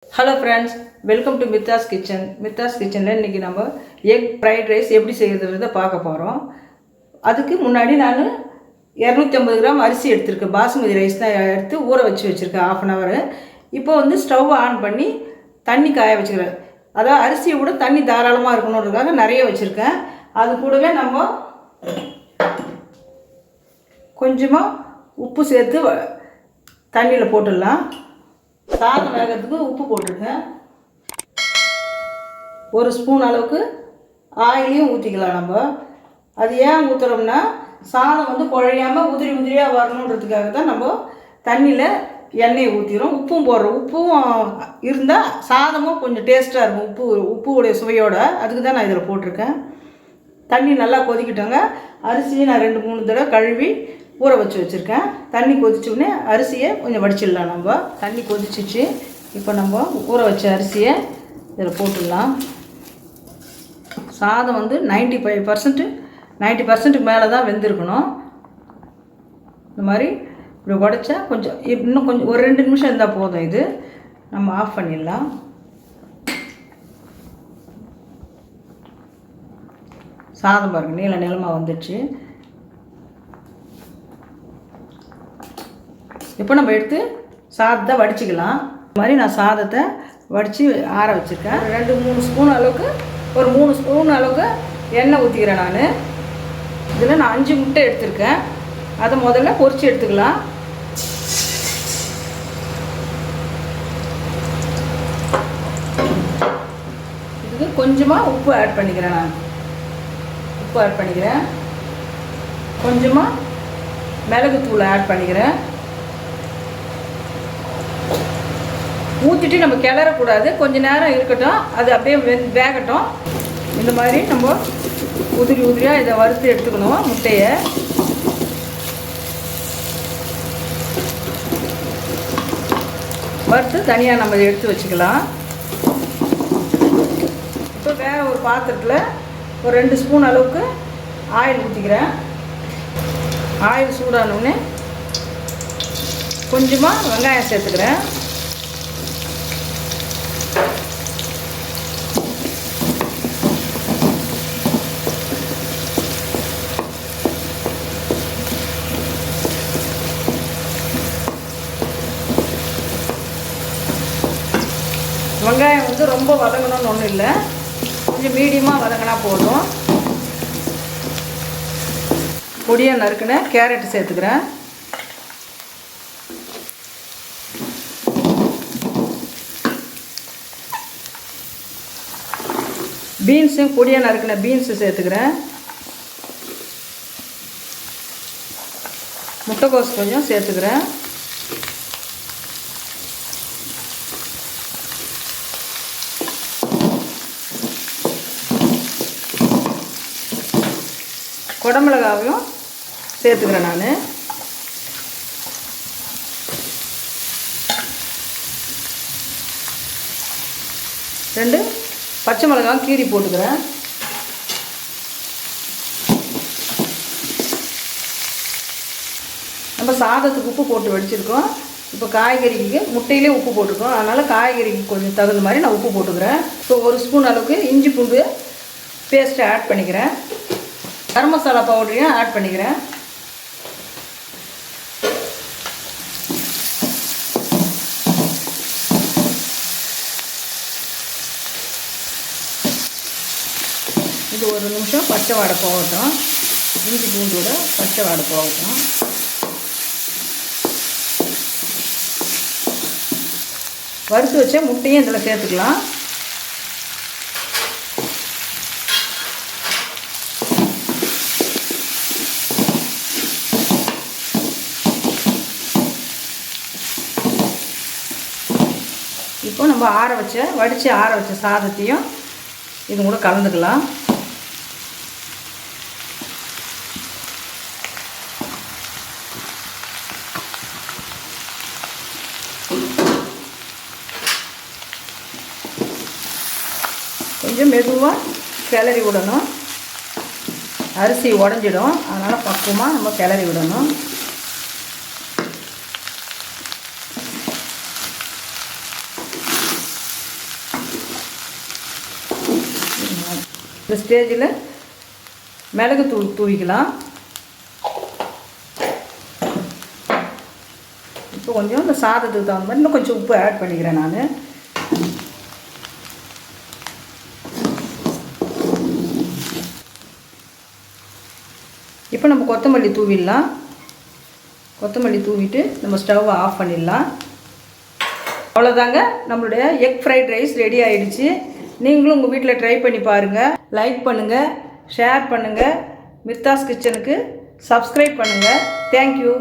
Hello friends, welcome to Mithas kitchen. Mithas கிச்சனில் இன்றைக்கி நம்ம எக் ஃப்ரைட் ரைஸ் எப்படி செய்கிறதுன்றதை பார்க்க போகிறோம். அதுக்கு முன்னாடி நான் 250 கிராம் அரிசி எடுத்திருக்கேன். பாசுமதி ரைஸ் தான் எடுத்து ஊற வச்சுருக்கேன் 1/2 hour. இப்போ ஸ்டவ் ஆன் பண்ணி தண்ணி காய வச்சுக்கிறேன். அதாவது அரிசியை விட தண்ணி தாராளமாக இருக்கணுன்றதுக்காக நிறைய வச்சுருக்கேன். அது கூடவே நம்ம கொஞ்சமாக உப்பு சேர்த்து தண்ணியில் போட்டுடலாம். சாதம் வேகிறதுக்கு உப்பு போட்டுருக்கேன். 1 ஸ்பூன் அளவுக்கு ஆயிலையும் ஊற்றிக்கலாம். நம்ம அது ஏன் ஊற்றுறோம்னா சாதம் குழையாமல் உதிரி உதிரியாக வரணுன்றதுக்காக தான் நம்ம தண்ணியில் எண்ணெயை ஊற்றிடும். உப்பும் போடுறோம். உப்பும் இருந்தால் சாதமும் கொஞ்சம் டேஸ்ட்டாக இருக்கும். உப்புடைய சுவையோட அதுக்கு தான் நான் இதில் போட்டிருக்கேன். தண்ணி நல்லா கொதிக்கிட்டோங்க. அரிசியை நான் 2-3 தடவை கழுவி ஊற வச்சுருக்கேன். தண்ணி கொதிச்சோடனே அரிசியை கொஞ்சம் வடிச்சிடலாம். நம்ம தண்ணி கொதிச்சிச்சு. இப்போ நம்ம ஊற வச்ச அரிசியை இதில் போட்டுடலாம். சாதம் 90% மேலே தான் வெந்திருக்கணும். இந்த மாதிரி இப்படி உடைச்சா இன்னும் கொஞ்சம் ஒரு 2 நிமிஷம் இருந்தால் போதும். இது நம்ம ஆஃப் பண்ணிடலாம். சாதம் பாருங்கள், நீளமாக வந்துடுச்சு. இப்போ நம்ம எடுத்து சாதத்தை வடிச்சிக்கலாம். இந்த மாதிரி நான் சாதத்தை வடித்து ஆற வச்சுருக்கேன். 2-3 ஸ்பூன் அளவுக்கு, ஒரு 3 ஸ்பூன் அளவுக்கு எண்ணெய் ஊற்றிக்கிறேன். நான் இதில் 5 முட்டை எடுத்திருக்கேன். அதை முதல்ல பொரித்து எடுத்துக்கலாம். இதுக்கு கொஞ்சமாக உப்பு ஆட் பண்ணிக்கிறேன். நான் உப்பு ஆட் பண்ணிக்கிறேன். கொஞ்சமாக மிளகுத்தூள் ஆட் பண்ணிக்கிறேன். ஊற்றிட்டு நம்ம கிளறக்கூடாது. கொஞ்சம் நேரம் இருக்கட்டும், அது அப்படியே வேகட்டும். இந்த மாதிரி நம்ம உதிரி உதிரியாக இதை வறுத்து எடுத்துக்கணும். முட்டையை வறுத்து தனியாக நம்ம எடுத்து வச்சுக்கலாம். இப்போ வேறு ஒரு பாத்திரத்தில் ஒரு 2 ஸ்பூன் அளவுக்கு ஆயில் ஊற்றிக்கிறேன். ஆயில் சூடானோடனே கொஞ்சமாக வெங்காயம் சேர்த்துக்கிறேன். வெங்காயம் ரொம்ப வதங்கணும்னு ஒன்றும் இல்லை, கொஞ்சம் மீடியமாக வதங்கினா போதும். பொடியாக நறுக்குன கேரட் சேர்த்துக்கிறேன். பீன்ஸும் பொடியாக நறுக்குன பீன்ஸு சேர்த்துக்கிறேன். முட்டைக்கோஸ் கொஞ்சம் சேர்த்துக்கிறேன். குடமிளகாவையும் சேர்த்துக்கிறேன். நான் 2 பச்சை மிளகாவும் கீரி போட்டுக்கிறேன். நம்ம சாதத்துக்கு உப்பு போட்டு வடிச்சிருக்கோம். இப்போ காய்கறிக்கு முட்டையிலே உப்பு போட்டிருக்கோம். அதனால் காய்கறிக்கு கொஞ்சம் தகுந்த மாதிரி நான் உப்பு போட்டுக்கிறேன். இப்போ 1 ஸ்பூன் அளவுக்கு இஞ்சி பூண்டு பேஸ்ட்டை ஆட் பண்ணிக்கிறேன். கரம் மசாலா பவுடரையும் ஆட் பண்ணிக்கிறேன். இது 1 நிமிஷம் பச்சை வாடை போகட்டும். இஞ்சி பூண்டோட பச்சை வாடை போகட்டும். வறுத்து வச்ச முட்டையும் இதில் சேர்த்துக்கலாம். இப்போ நம்ம வடித்து ஆற வச்ச சாதத்தையும் இது கூட கலந்துக்கலாம். கொஞ்சம் மெதுவாக கிளறி விடணும். அரிசி உடஞ்சிடும், அதனால் பக்குவமாக நம்ம கிளறி விடணும். இந்த ஸ்டேஜில் மிளகுத்தூள் தூவிக்கலாம். இப்போ கொஞ்சம் இந்த சாதத்துக்கு தகுந்த மாதிரி இன்னும் கொஞ்சம் உப்பு ஆட் பண்ணிக்கிறேன் நான். இப்போ நம்ம கொத்தமல்லி தூவிடலாம். கொத்தமல்லி தூவிட்டு நம்ம ஸ்டவ்வை ஆஃப் பண்ணிடலாம். அவ்வளோதாங்க, நம்மளுடைய எக் ஃப்ரைட் ரைஸ் ரெடி ஆகிடுச்சு. நீங்களும் உங்கள் வீட்டில் ட்ரை பண்ணி பாருங்கள். லைக் பண்ணுங்கள், ஷேர் பண்ணுங்கள். மிர்தாஸ் கிச்சனுக்கு சப்ஸ்கிரைப் பண்ணுங்கள். தேங்க்யூ.